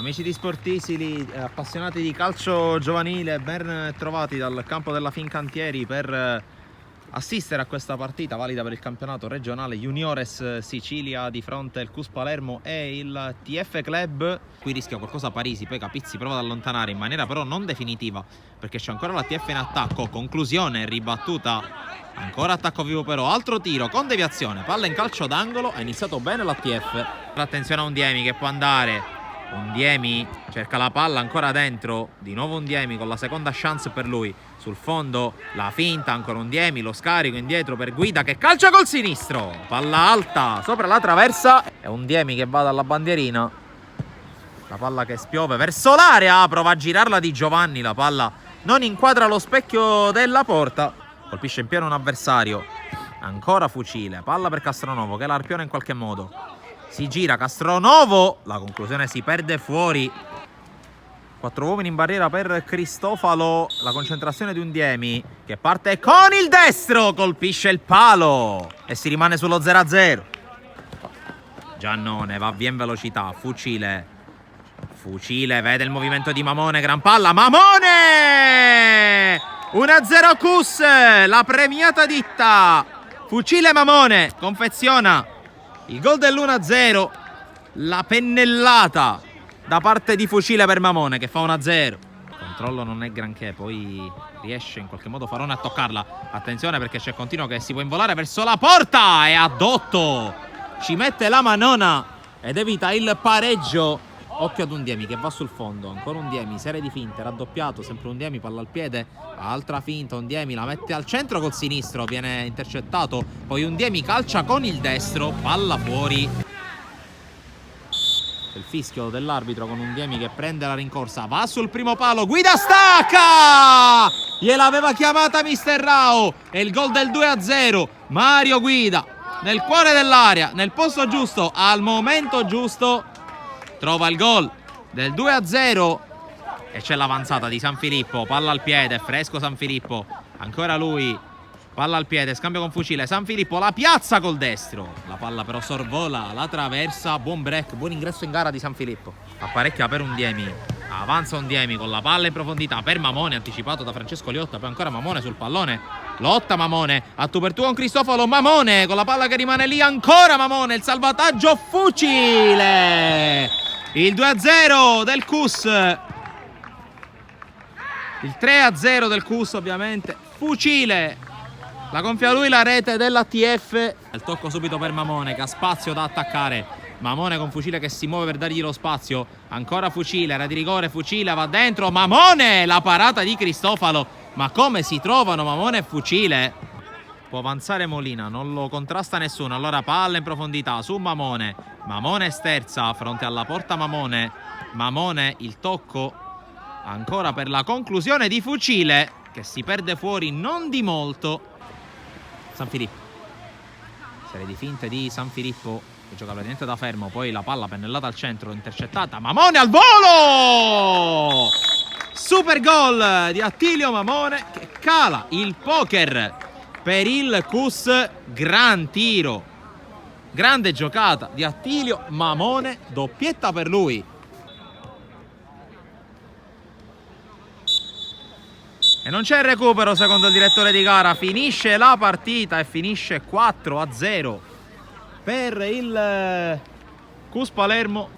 Amici di Sportisili, appassionati di calcio giovanile, ben trovati dal campo della Fincantieri per assistere a questa partita valida per il campionato regionale Juniores Sicilia di fronte al CUS Palermo e il TF Club. Qui rischia qualcosa Parisi, poi Capizzi prova ad allontanare in maniera però non definitiva perché c'è ancora la TF in attacco, conclusione ribattuta, ancora attacco vivo però, altro tiro con deviazione, palla in calcio d'angolo, ha iniziato bene la TF. Attenzione a Undiemi che può andare. Undiemi cerca la palla ancora dentro, di nuovo Undiemi con la seconda chance per lui, sul fondo la finta, ancora Undiemi, lo scarico indietro per Guida che calcia col sinistro, palla alta sopra la traversa e Undiemi che va dalla bandierina, la palla che spiove verso l'area, prova a girarla Di Giovanni, la palla non inquadra lo specchio della porta, colpisce in pieno un avversario, ancora Fucile, palla per Castronovo che l'arpiona in qualche modo. Si gira Castronovo, la conclusione si perde fuori. 4 uomini in barriera per Cristofalo, la concentrazione di Undiemi che parte con il destro, colpisce il palo e si rimane sullo 0-0. Giannone va via in velocità, Fucile vede il movimento di Mamone, gran palla, Mamone! 1-0 CUS, la premiata ditta. Fucile Mamone confeziona il gol dell'1-0, la pennellata da parte di Fucile per Mamone che fa 1-0. Il controllo non è granché, poi riesce in qualche modo Farone a toccarla. Attenzione perché c'è Contino che si può involare verso la porta e a Dotto ci mette la manona ed evita il pareggio. Occhio ad Undiemi che va sul fondo, ancora Undiemi, serie di finte, raddoppiato, sempre Undiemi, palla al piede, altra finta, Undiemi la mette al centro col sinistro, viene intercettato, poi Undiemi calcia con il destro, palla fuori. Il fischio dell'arbitro con Undiemi che prende la rincorsa, va sul primo palo, Guida stacca! Gliel'aveva chiamata Mister Rao e il gol del 2-0, Mario Guida nel cuore dell'area, nel posto giusto, al momento giusto. Trova il gol del 2-0 e c'è l'avanzata di Sanfilippo, palla al piede, fresco Sanfilippo, ancora lui, palla al piede, scambio con Fucile, Sanfilippo la piazza col destro, la palla però sorvola la traversa, buon break, buon ingresso in gara di Sanfilippo, apparecchia per Undiemi, avanza Undiemi con la palla in profondità per Mamone, anticipato da Francesco Liotta, poi ancora Mamone sul pallone, lotta Mamone, a tu per tu con Cristofalo, Mamone con la palla che rimane lì, ancora Mamone, il salvataggio Fucile! Il 2-0 del CUS, il 3-0 del CUS ovviamente, Fucile, la gonfia lui la rete della TF, il tocco subito per Mamone che ha spazio da attaccare, Mamone con Fucile che si muove per dargli lo spazio, ancora Fucile, era di rigore, Fucile va dentro, Mamone, la parata di Cristofalo, ma come si trovano Mamone e Fucile? Può avanzare Molina, non lo contrasta nessuno, allora palla in profondità su Mamone, Mamone sterza, fronte alla porta Mamone, il tocco, ancora per la conclusione di Fucile, che si perde fuori non di molto, Sanfilippo, serie di finte di Sanfilippo, che gioca praticamente da fermo, poi la palla pennellata al centro, intercettata, Mamone al volo! Super gol di Attilio Mamone, che cala il poker per il CUS, gran tiro, grande giocata di Attilio Mamone, doppietta per lui. E non c'è recupero secondo il direttore di gara, finisce la partita e finisce 4-0 per il CUS Palermo.